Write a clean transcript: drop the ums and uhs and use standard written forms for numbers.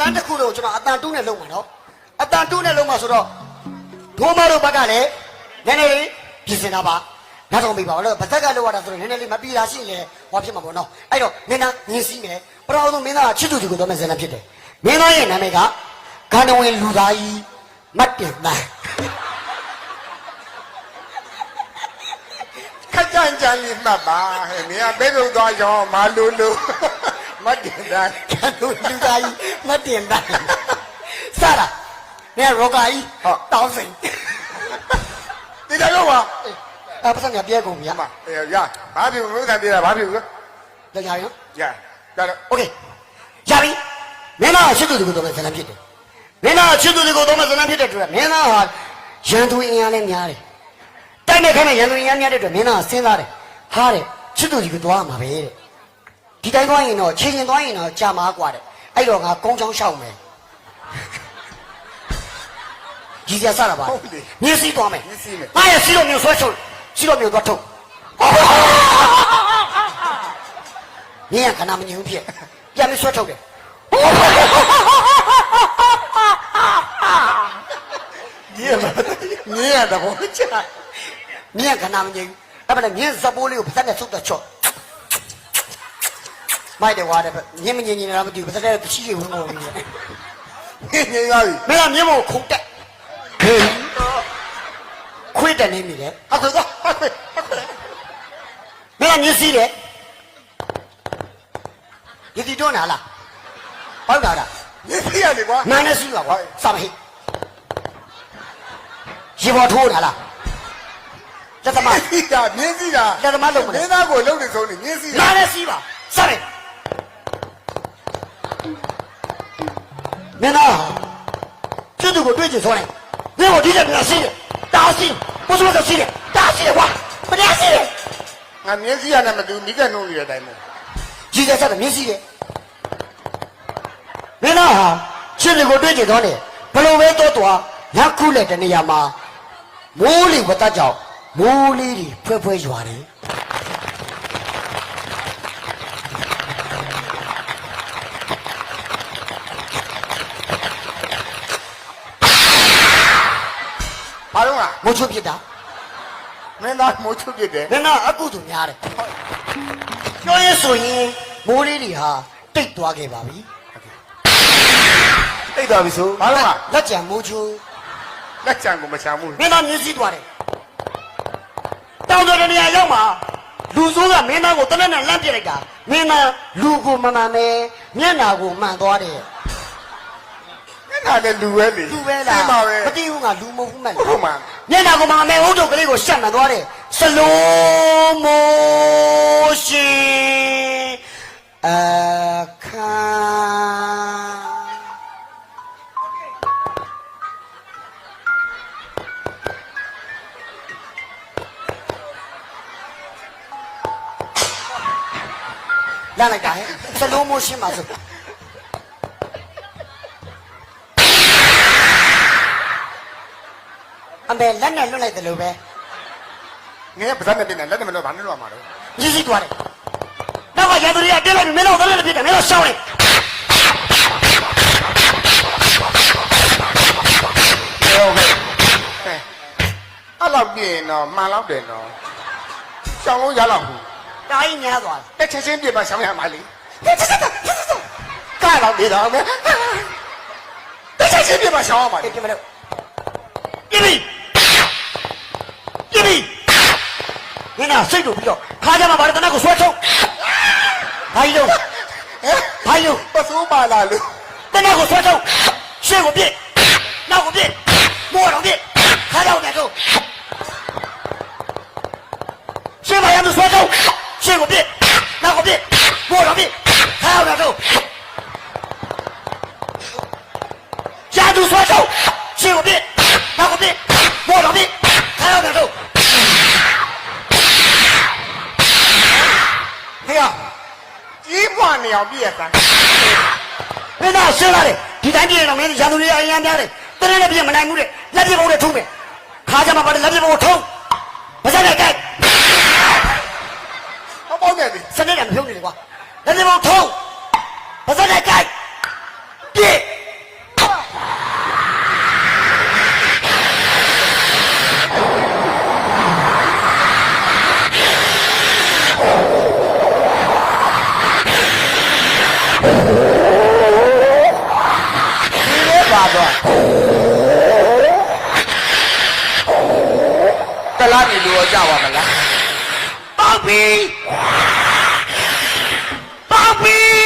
န်းတစ်ခုလုံးကျွန်တော်အတန်တူးနဲ့လုံးမှာနော်အတန်တူးနဲ့လုံးမှာဆိုတော့ဒိုးမတို့ဘက်ကလည်းနည်းနည်းလေးပြင်ဆင်တာပါနောက်ဆုံးပြီပါလို့ဗသက်ကလောက်ရတာဆိုတော့နည်းနည်းလေးမပြေတာရှိရင်လည်းဟောဖြစ်မှာပေါ့နော်အဲ့တော့မင်းသားမြင်စီမယ်ပထမဆုံးမင်းသားကချစ်သူကိုတော့မဲ့ဇာတ်ဖြစ်တယ်မင်းသားရဲ့နာမည်ကဂန္ဓဝင်လူသားကြီးမတ်တင်သားခက်ကြမ်းကြမ်းလေးမှတ်ပါဟဲ့မင်းကဘယ်လိုသွားရောင်းမလို့လို့မတ်တင်သားဂန္ဓဝင်လူသားကြီးမတ်တင်သားစတာမင်းရောဂါကြီးတောင်းစိန်ဒီကြတော့ပါပတ်စံရပြဲကုန်ပြီမရဘာဖြစ်လို့ခံသေးတာဘာဖြစ်လို့လဲရရောရတော့โอเคရပြီမင်းသားချစ်သူကိုတော့ဇာတ်ဖြစ်တယ်မင်းသားချစ်သူကိုတော့ဇာတ်ဖြစ်တဲ့အတွက်မင်းသားဟာရန်သူအင်အားနဲ့များတယ်တိုက်နေခိုင်းတဲ့ရန်သူအင်အားများတဲ့အတွက်မင်းသားစဉ်းစားတယ်ဟာတဲ့ချစ်သူကိုသွားမှာပဲတဲ့ဒီတိုင်းသွားရင်တော့ခြေရင်သွားရင်တော့ကြာမှာกว่าတဲ့အဲ့တော့ငါကုန်းချောင်းရှောက်မယ်ကြီးစရာစားတာပါမြင်းစီးသွားမယ်ငါရဲ့စီးတော့မျိုးဆွဲချုပ်စီးတော့မျိုးသွားထုတ်မြင်းကခဏမငြင်းဘူးဖြစ်ပြန်ပြီးဆွဲထုတ်တယ်မြင်းရတော့ချာမြင်းကခဏမငြင်းဘူးအဲ့ဒါမြင်းဇပိုးလေးကိုပါးနဲ့ဆုပ်တော့ချော့မိုက်တယ်ဝါတယ်မြင်းမငြင်းနေတာမသိဘူးပါးနဲ့ချီချီဝင်ကုန်ပြီငြင်းရပြီမင်းကမြင်းမို့ခုန်တက်ခေခွေးတနေမိတယ်အခုတော့မင်းကမြင်းစီးတယ်ဒီတီတွန်းလာလားဟုတ်တာလားမြင်းစီးရလေကွာနားနဲ့စီးပါကွာစမဟိရေပေါ်ထိုးတာလားလက်သမားစီးတာမြင်းစီးတာလက်သမားလုံးမလဲမင်းသားကိုလုံးနေဆုံးနေမြင်းစီးနားနဲ့စီးပါစမယ်မင်းသားကျွတ်သူကိုတွေ့ချင်ဆိုတယ်မင်းကိုဒီတဲ့ပြန်စီးတယ်တားစီးဘုရားဆိုစီးတယ်တားစီးတယ်ကွာမတရားစီးတယ်ငါမြင်းစီးရနဲ့မတူမိကနှုံးနေတဲ့အတိုင်းပဲကြီးတဲ့ဆက်တယ်မြင်းစီးတယ်မင်းသားဟာချစ်သူကိုတွေ့ချင်တော့တယ်ဘလို့ပဲတော့သွားလက်ခုလက်တနေရာမှာမိုးလေဝတ်တကြောင်မိုးလေးတွေဖွဲဖွဲရွာတယ်ဘာလို့လားမိုးချုပ်ဖြစ်တာမင်းသားမိုးချုပ်ဖြစ်တယ်မင်းသားအကုသို့များတယ်ပြောရဲဆိုရင်မိုးလေးတွေဟာတိတ်သွားခဲ့ပါပြီတိတ်သွားပြီဆိုဘာလို့လားလက်ကြံမိုးချိုးလက်ချံကိုမချမ်းဘူးမင်းသားမြင်းစည်းသွားတယ်တောင်တော်တနေရာရောက်မှာလူဆိုးကမင်းသားကိုတနက်နဲ့လမ်းပြလိုက်တာမင်းသားလူကိုမမှန်ပဲမျက်နာကိုမှန်သွားတယ်မျက်နာလည်းလူပဲလေလူပဲလားမသိဘူးငါလူမဟုတ်ဘူးမှန်လားဟုတ်မှန်မျက်နာကိုမှန်မယ်ဟုတ်တော့ကလေးကိုရှက်မှန်သွားတယ်စလိုမိုရှင်အခါလာလိုက်တာဟဲ့စလိုမိုရှင်ပါဆိုအမေလက်နဲ့လွတ်လိုက်တယ်လို့ပဲငါကပါးနဲ့ပြင်တယ်လက်နဲ့မလို့ဘာနဲ့လို့မှာတော့ကြီးစီးသွားတယ်နောက်ကရန်သူတွေကတက်လိုက်ပြီမင်းတို့တော့လည်းပြစ်တယ်မင်းတို့ရှောင်းလိုက်ဟုတ်ကဲ့အဲ့လောက်ပြင်တော့မှန်လောက်တယ်နော်ရှောင်းလို့ရလောက်ဘူးတာကြီးများသွားတယ်ချက်ချင်းပြပါရှောင်းရမှာလေကားတော့နေတော့မယ်ချက်ချင်းပြပါရှောင်းရမှာလေပြမလို့ပြပြီမင်းကစိတ်တို့ပြီးတော့ခါကြမှာဗါတဲ့တနက်ကိုဆွဲထုတ်ဘာကြီးလို့ဘာကြီးလို့ပစိုးပါလာလို့တနက်ကိုဆွဲထုတ်ရှေ့ကိုပြစ်နောက်ကိုပြစ်မောတော့ပြစ်ခါကြောက်တယ်တို့ရှေ့မှာရမ်းဆွဲထုတ်ရှေ့ကိုပြစ်နောက်ကိုပြစ်မောတော့ပြစ်ခါကြောက်တယ်တို့ရမ်းဆွဲထုတ်ရှေ့ကိုပြစ်နောက်ကိုပြစ်မောတော့ပြစ်ခါကြောက်တယ်တို့ဟေ့ကြီးပွားနေအောင်ပြည့်ရစမ်းမင်းသားရှင်းလာတယ်ဒီတိုင်းပြည့်တော့မင်းရန်သူတွေအရင်များတယ်တနေ့လည်းပြည့်မနိုင်ဘူးတဲ့လက်ပြပုံနဲ့ထုံးမယ်ခါကြမှာပါတယ်လက်ပြပုံကိုထုံးမစတဲ့ကြိုက်ဟောပေါ့နေပြီစနေကမဖြုံးနေလေကွာလက်ပြပုံထုံးမစတဲ့ကြိုက်ပြည့် သွားတလားနေလို့ကြပါမလား ပေါက်ပြီပေါက်ပြီ